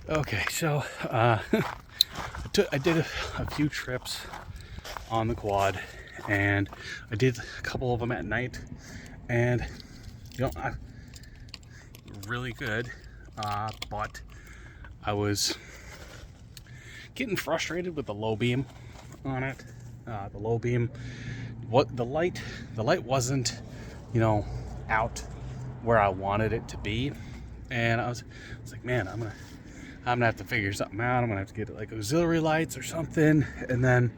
Okay, so I did a few trips on the quad, and I did a couple of them at night, and really good. But I was getting frustrated with the low beam on it. The low beam, the light wasn't, out where I wanted it to be, and I was like, man, I'm gonna have to figure something out. I'm gonna have to get like auxiliary lights or something. And then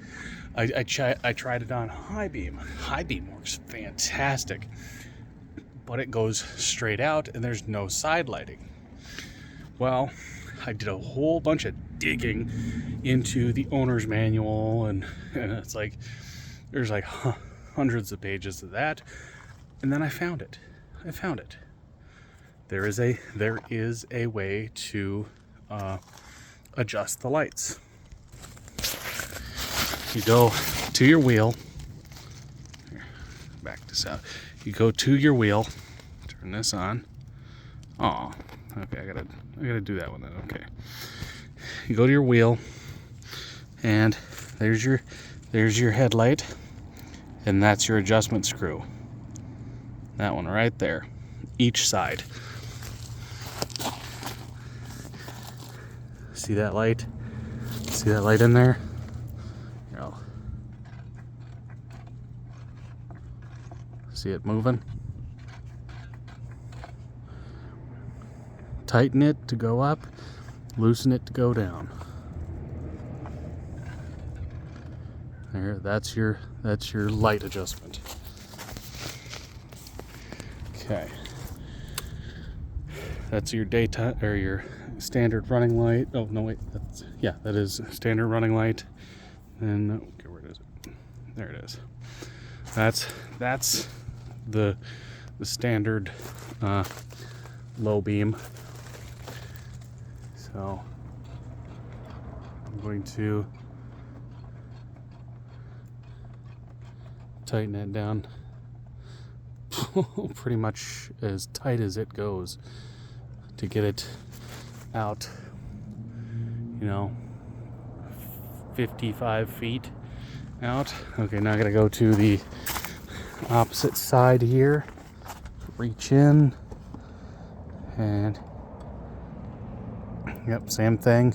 I tried it on high beam. High beam works fantastic, but it goes straight out and there's no side lighting. Well, I did a whole bunch of digging into the owner's manual, and it's like there's like hundreds of pages of that, and then I found it. There is a way to adjust the lights. You go to your wheel. Here, back this out. You go to your wheel. Turn this on. Oh, okay. I gotta do that one then. Okay. You go to your wheel, and there's your headlight, and that's your adjustment screw. That one right there, each side. See that light? See that light in there? Here, I'll see it moving. Tighten it to go up, loosen it to go down. There, that's your light adjustment. Okay. That's your daytime or your standard running light. Oh no, wait, that is standard running light. And okay, where is it? There it is. That's the standard low beam. So I'm going to tighten it down pretty much as tight as it goes to get it out, 55 feet out. Okay, now I gotta go to the opposite side here, reach in, and yep, same thing.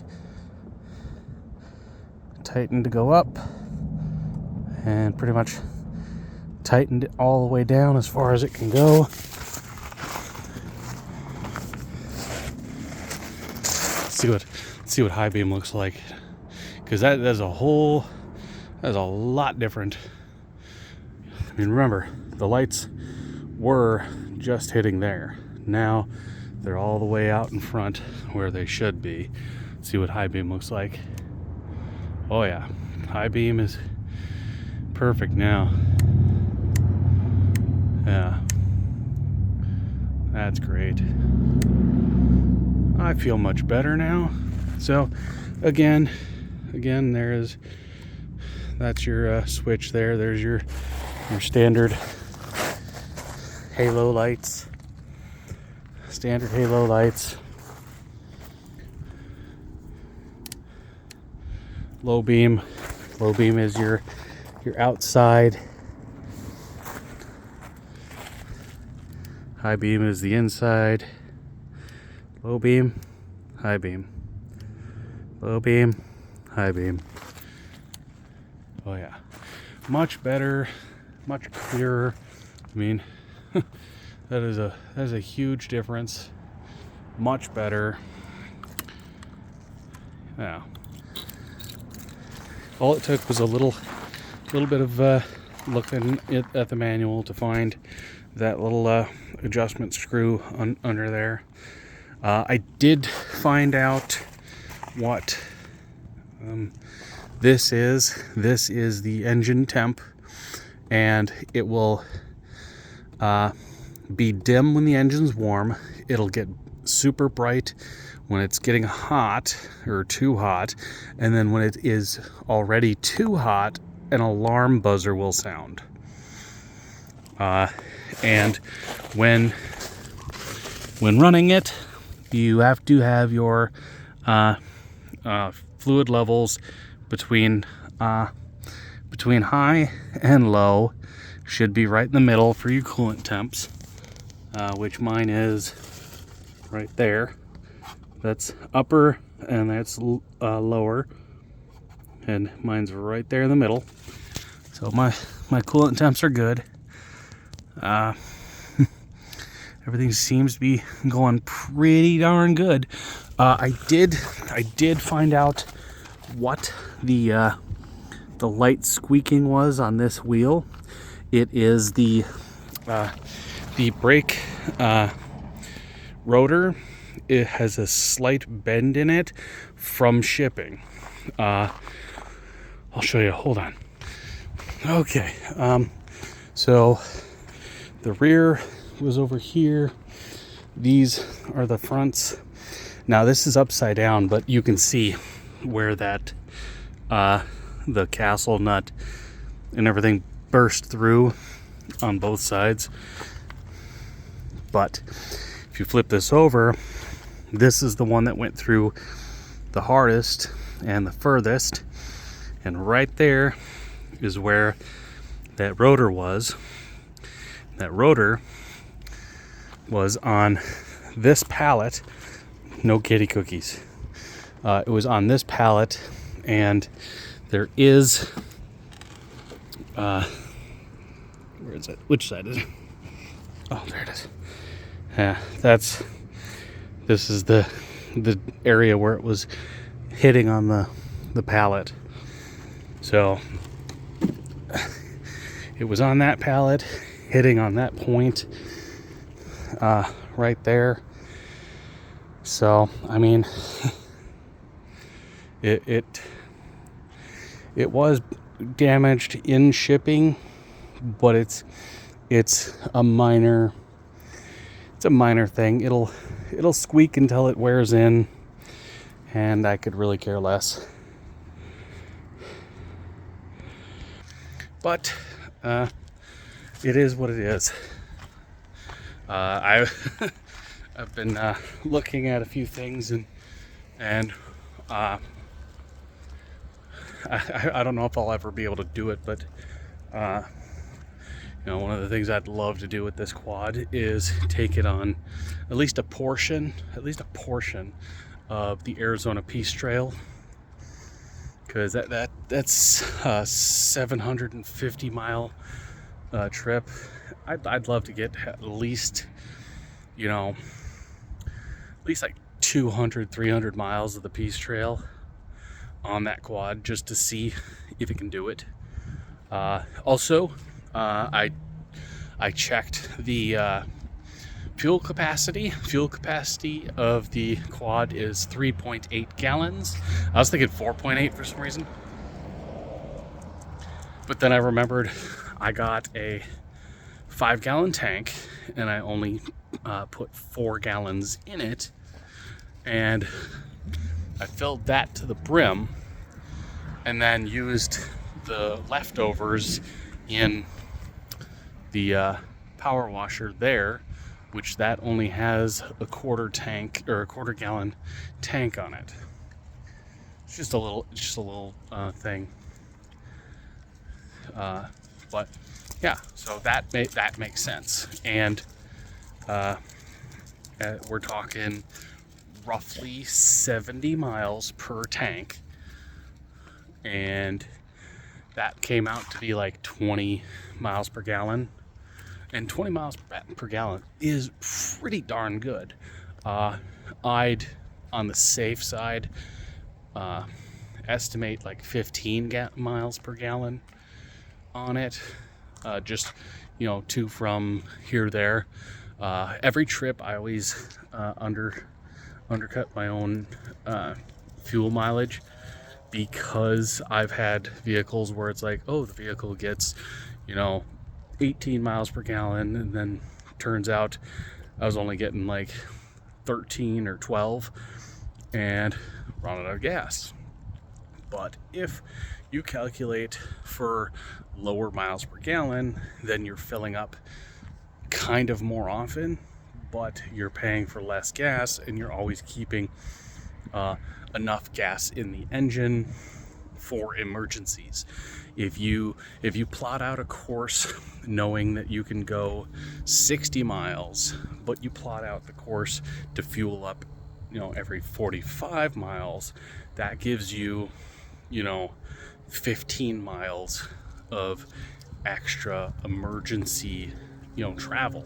Tighten to go up, and pretty much tightened it all the way down as far as it can go. See what high beam looks like, because that's a lot different. I mean, remember, the lights were just hitting there. Now they're all the way out in front where they should be. See what high beam looks like. Oh yeah, high beam is perfect now. Yeah, that's great. I feel much better now. So again, that's your switch there. There's your standard halo lights. Standard halo lights. Low beam is your outside. High beam is the inside. Low beam, high beam. Low beam, high beam. Oh yeah, much better, much clearer. I mean, that is a huge difference. Much better. Yeah. All it took was a little bit of looking at the manual to find that little adjustment screw under there. I did find out what this is. This is the engine temp, and it will be dim when the engine's warm. It'll get super bright when it's getting hot or too hot, and then when it is already too hot, an alarm buzzer will sound. And when running it, you have to have your fluid levels between high and low should be right in the middle for your coolant temps, which mine is right there. That's upper and that's lower, and mine's right there in the middle. So my coolant temps are good. Everything seems to be going pretty darn good. I did find out what the light squeaking was on this wheel. It is the brake rotor. It has a slight bend in it from shipping. I'll show you. Hold on. Okay. So the rear was over here. These are the fronts. Now this is upside down, but you can see where that the castle nut and everything burst through on both sides. But if you flip this over, this is the one that went through the hardest and the furthest, and right there is where that rotor was. That rotor was on this pallet. No kitty cookies. It was on this pallet, and there is where is it? Which side is it? Oh, there it is. Yeah, this is the area where it was hitting on the pallet. So it was on that pallet, hitting on that point right there. So I mean, it was damaged in shipping, but it's a minor thing. It'll squeak until it wears in, and I could really care less. But it is what it is. I've been looking at a few things, and I don't know if I'll ever be able to do it, but one of the things I'd love to do with this quad is take it on at least a portion of the Arizona Peace Trail, because that's a 750 mile trip. I'd love to get at least like 200-300 miles of the Peace Trail on that quad, just to see if it can do it. Also, I checked the fuel capacity. Fuel capacity of the quad is 3.8 gallons. I was thinking 4.8 for some reason, but then I remembered I got a 5-gallon tank, and I only put 4 gallons in it, and I filled that to the brim and then used the leftovers in the power washer there, which that only has a quarter gallon tank on it. It's just a little thing. But yeah, so that makes sense. And we're talking roughly 70 miles per tank, and that came out to be like 20 miles per gallon. And 20 miles per gallon is pretty darn good. I'd, on the safe side, estimate like 15 miles per gallon on it. Just, to from here to there. Every trip I always undercut my own fuel mileage, because I've had vehicles where it's like, oh, the vehicle gets 18 miles per gallon, and then turns out I was only getting like 13 or 12 and running out of gas. But if you calculate for lower miles per gallon, then you're filling up kind of more often, but you're paying for less gas, and you're always keeping enough gas in the engine for emergencies. If you plot out a course knowing that you can go 60 miles, but you plot out the course to fuel up, every 45 miles, that gives you, 15 miles of extra emergency, travel.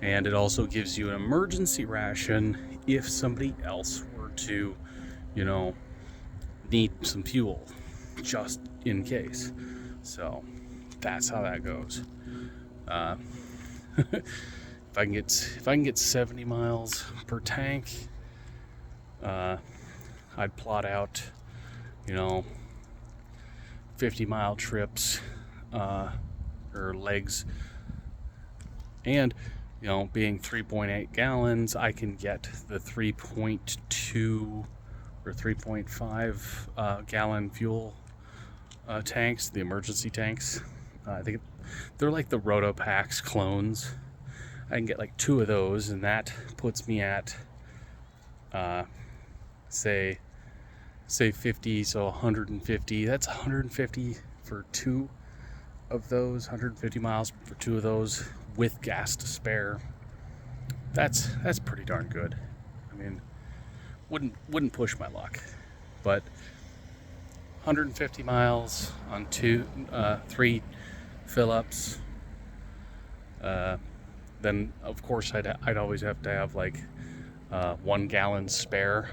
And it also gives you an emergency ration if somebody else were to, need some fuel, just in case. So that's how that goes. If I can get 70 miles per tank, I'd plot out, 50-mile trips, or legs, and being 3.8 gallons, I can get the 3.2 or 3.5 gallon fuel tanks, the emergency tanks. I think they're like the Rotopax clones. I can get like 2 of those, and that puts me at say 50, so 150. That's 150 for 2 of those, 150 miles for 2 of those with gas to spare. That's pretty darn good. I mean, wouldn't push my luck, but 150 miles on 3 fill-ups. Then of course I'd always have to have like 1 gallon spare,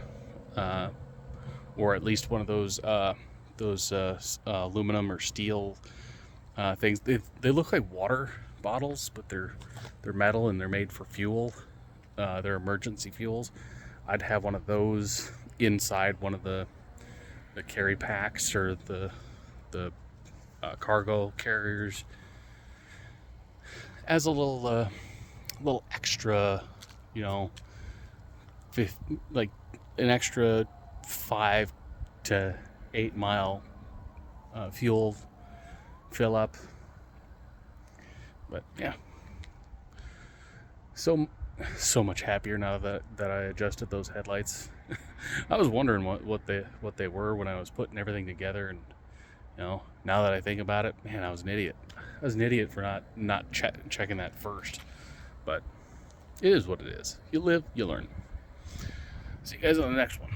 or at least one of those aluminum or steel things. They look like water bottles, but they're metal and they're made for fuel. They're emergency fuels. I'd have one of those inside one of the carry packs or the cargo carriers as a little extra, like an extra 5 to 8 mile fuel fill up. But yeah, so much happier now that I adjusted those headlights. I was wondering what they were when I was putting everything together, and now that I think about it, man, I was an idiot. I was an idiot for not checking that first. But it is what it is. You live, you learn. See you guys on the next one.